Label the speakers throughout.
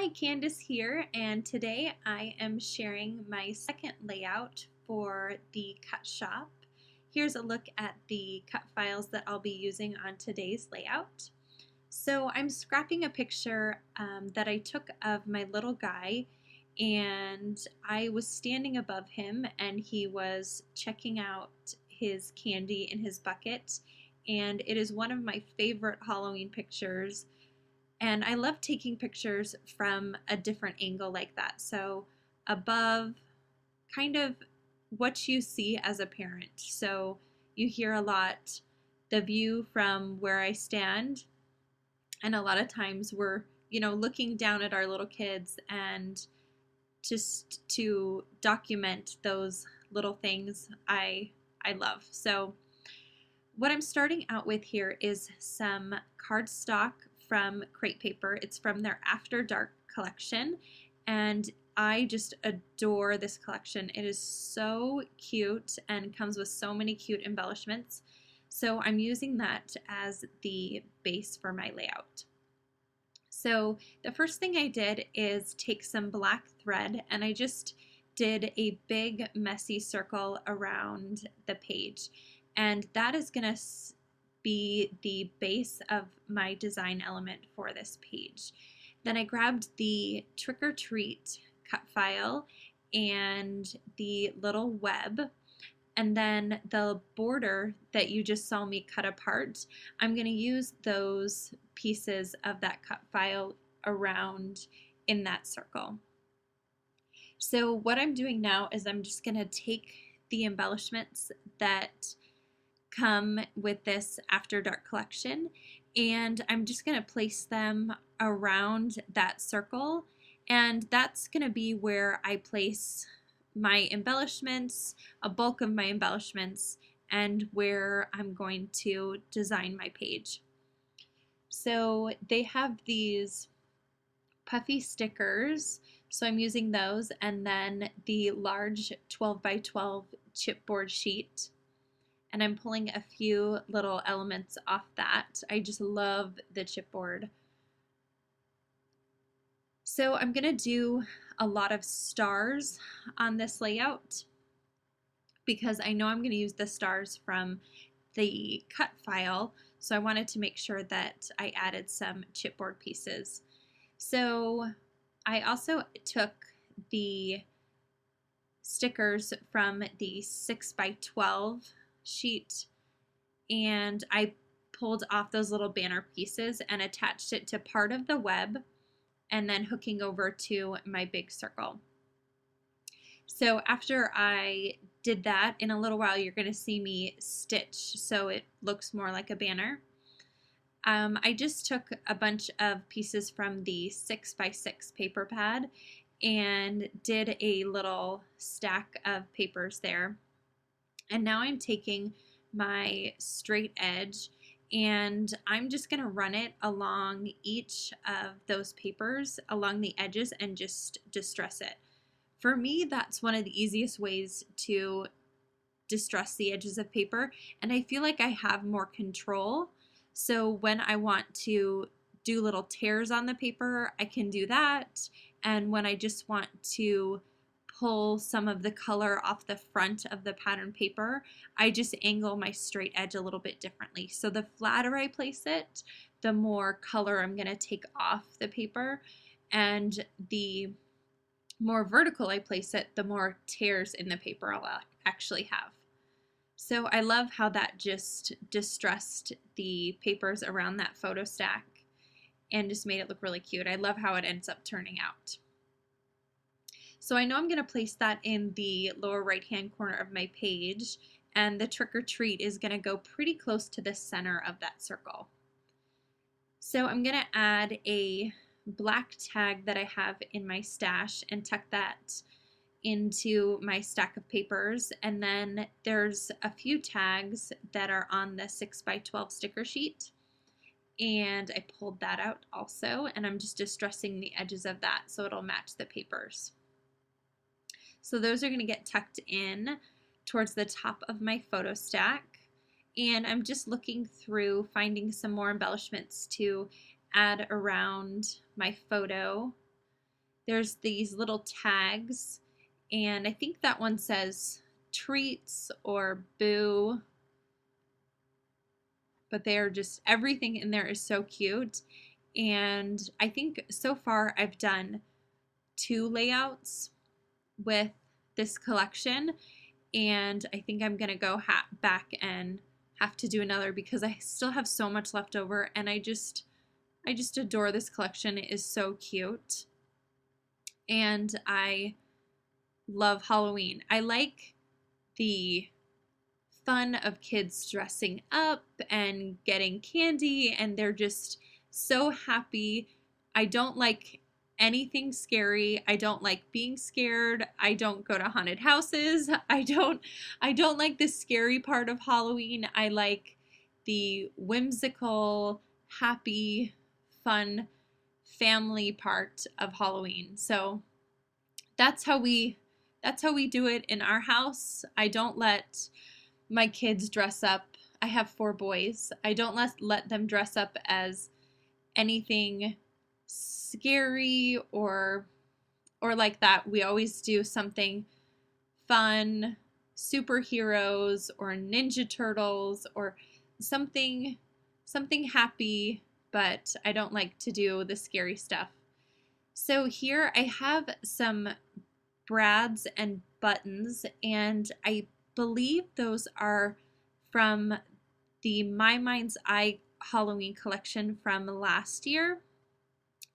Speaker 1: Hi, Candace here, and today I am sharing my second layout for the cut shop. Here's a look at the cut files that I'll be using on today's layout. So I'm scrapping a picture that I took of my little guy, and I was standing above him and he was checking out his candy in his bucket, and it is one of my favorite Halloween pictures. And I love taking pictures from a different angle like that. So above, kind of what you see as a parent. So you hear a lot the view from where I stand. And a lot of times we're, looking down at our little kids and just to document those little things I love. So what I'm starting out with here is some cardstock from Crate Paper. It's from their After Dark collection, and I just adore this collection. It is so cute and comes with so many cute embellishments. So I'm using that as the base for my layout. So the first thing I did is take some black thread, and I just did a big messy circle around the page, and that is going to be the base of my design element for this page. Then I grabbed the Trick or Treat cut file and the little web, and then the border that you just saw me cut apart, I'm going to use those pieces of that cut file around in that circle. So what I'm doing now is I'm just going to take the embellishments that come with this After Dark collection, and I'm just going to place them around that circle, and that's going to be where I place my embellishments, a bulk of my embellishments, and where I'm going to design my page. So they have these puffy stickers, so I'm using those, and then the large 12 by 12 chipboard sheet, and I'm pulling a few little elements off that. I just love the chipboard. So I'm gonna do a lot of stars on this layout because I know I'm gonna use the stars from the cut file, so I wanted to make sure that I added some chipboard pieces. So I also took the stickers from the 6 by 12 sheet, and I pulled off those little banner pieces and attached it to part of the web and then hooking over to my big circle. So after I did that, in a little while you're going to see me stitch so it looks more like a banner. I just took a bunch of pieces from the 6 by 6 paper pad and did a little stack of papers there. And now I'm taking my straight edge and I'm just going to run it along each of those papers along the edges and just distress it. For me, that's one of the easiest ways to distress the edges of paper, and I feel like I have more control. So when I want to do little tears on the paper, I can do that. And when I just want to pull some of the color off the front of the pattern paper, I just angle my straight edge a little bit differently. So the flatter I place it, the more color I'm going to take off the paper, and the more vertical I place it, the more tears in the paper I'll actually have. So I love how that just distressed the papers around that photo stack and just made it look really cute. I love how it ends up turning out. So I know I'm going to place that in the lower right hand corner of my page, and the Trick or Treat is going to go pretty close to the center of that circle. So I'm going to add a black tag that I have in my stash and tuck that into my stack of papers, and then there's a few tags that are on the 6 by 12 sticker sheet, and I pulled that out also, and I'm just distressing the edges of that so it'll match the papers. So those are going to get tucked in towards the top of my photo stack, and I'm just looking through finding some more embellishments to add around my photo there's these little tags, and I think that one says treats or boo, but they are just, everything in there is so cute. And I think so far I've done 2 layouts with this collection, and I think I'm gonna go back and have to do another because I still have so much left over, and I just adore this collection. It is so cute, and I love Halloween. I like the fun of kids dressing up and getting candy, and they're just so happy. I don't like anything scary. I don't like being scared. I don't go to haunted houses. I don't like the scary part of Halloween. I like the whimsical, happy, fun family part of Halloween. So that's how we do it in our house. I don't let my kids dress up. I have 4 boys. I don't let them dress up as anything scary or like that. We always do something fun, superheroes or Ninja Turtles or something happy, but I don't like to do the scary stuff. So here I have some brads and buttons, and I believe those are from the My Mind's Eye Halloween collection from last year.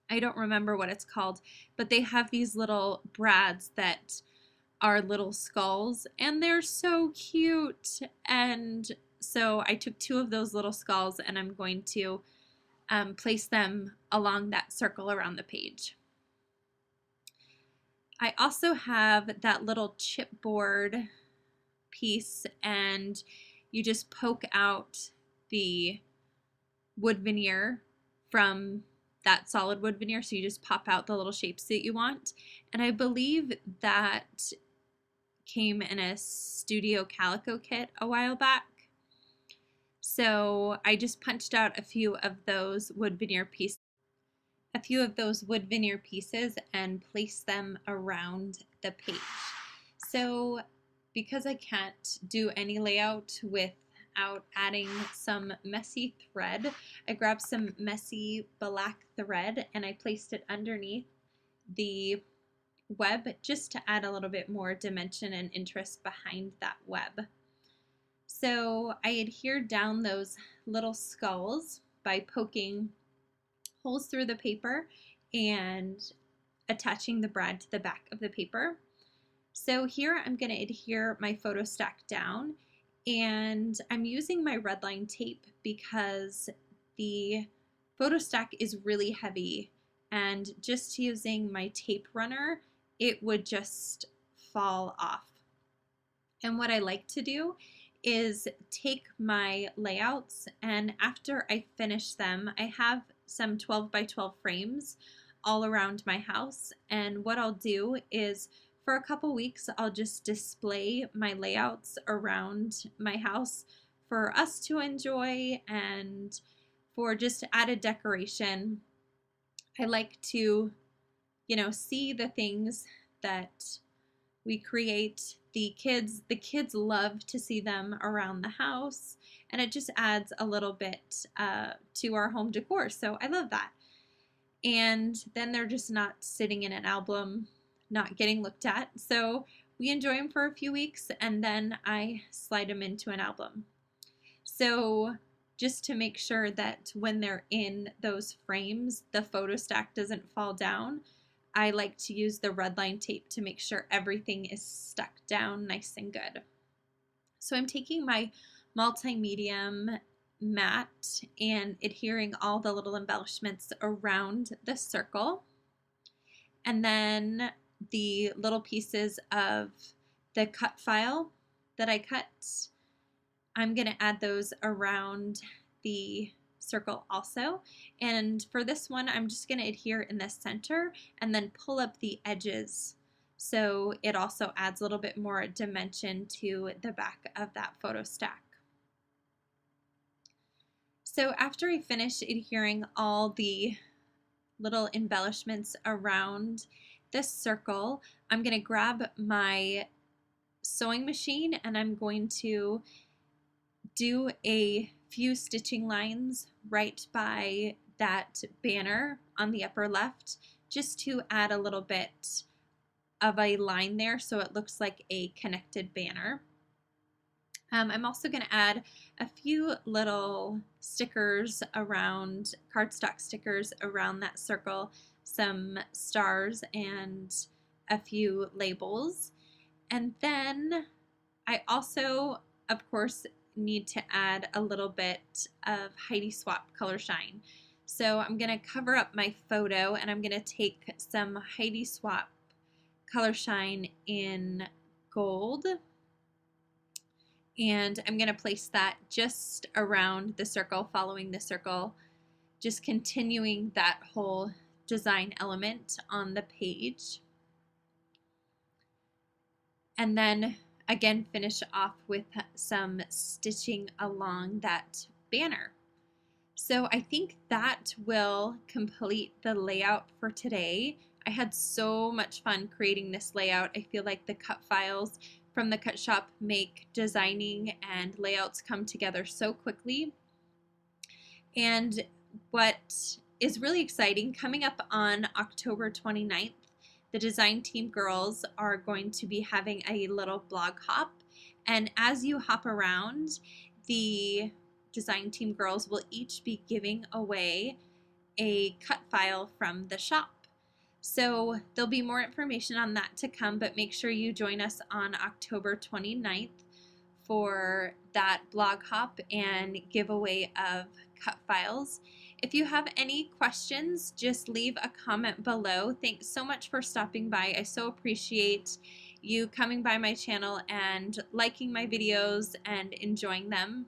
Speaker 1: I don't remember what it's called, but they have these little brads that are little skulls, and they're so cute. And so I took 2 of those little skulls, and I'm going to place them along that circle around the page. I also have that little chipboard piece, and you just poke out the wood veneer from that solid wood veneer, so you just pop out the little shapes that you want. And I believe that came in a Studio Calico kit a while back. So I just punched out a few of those wood veneer pieces and place them around the page. So because I can't do any layout without adding some messy thread, I grabbed some messy black thread and I placed it underneath the web just to add a little bit more dimension and interest behind that web. So I adhered down those little skulls by poking holes through the paper and attaching the brad to the back of the paper. So here I'm going to adhere my photo stack down, and I'm using my red line tape because the photo stack is really heavy, and just using my tape runner, it would just fall off. And what I like to do is take my layouts, and after I finish them, I have some 12 by 12 frames all around my house, and what I'll do is for a couple weeks I'll just display my layouts around my house for us to enjoy and for just added decoration. I like to, see the things that we create. The kids love to see them around the house, and it just adds a little bit to our home decor. So I love that. And then they're just not sitting in an album, not getting looked at. So we enjoy them for a few weeks, and then I slide them into an album. So just to make sure that when they're in those frames, the photo stack doesn't fall down, I like to use the red line tape to make sure everything is stuck down nice and good. So I'm taking my multi-medium mat and adhering all the little embellishments around the circle. And then the little pieces of the cut file that I cut, I'm going to add those around the circle also. And for this one, I'm just going to adhere in the center and then pull up the edges, so it also adds a little bit more dimension to the back of that photo stack. So after I finish adhering all the little embellishments around this circle, I'm going to grab my sewing machine and I'm going to do a few stitching lines right by that banner on the upper left, just to add a little bit of a line there so it looks like a connected banner. I'm also going to add a few little stickers around, cardstock stickers around that circle, some stars and a few labels. And then I also, of course, need to add a little bit of Heidi Swapp Color Shine. So I'm going to cover up my photo and I'm going to take some Heidi Swapp Color Shine in gold, and I'm going to place that just around the circle, following the circle, just continuing that whole design element on the page. And then again finish off with some stitching along that banner. So I think that will complete the layout for today. I had so much fun creating this layout. I feel like the cut files from the Cut Shop make designing and layouts come together so quickly. And what is really exciting, coming up on October 29th, the design team girls are going to be having a little blog hop. And as you hop around, the design team girls will each be giving away a cut file from the shop. So there'll be more information on that to come, but make sure you join us on October 29th for that blog hop and giveaway of cut files. If you have any questions, just leave a comment below. Thanks so much for stopping by. I so appreciate you coming by my channel and liking my videos and enjoying them.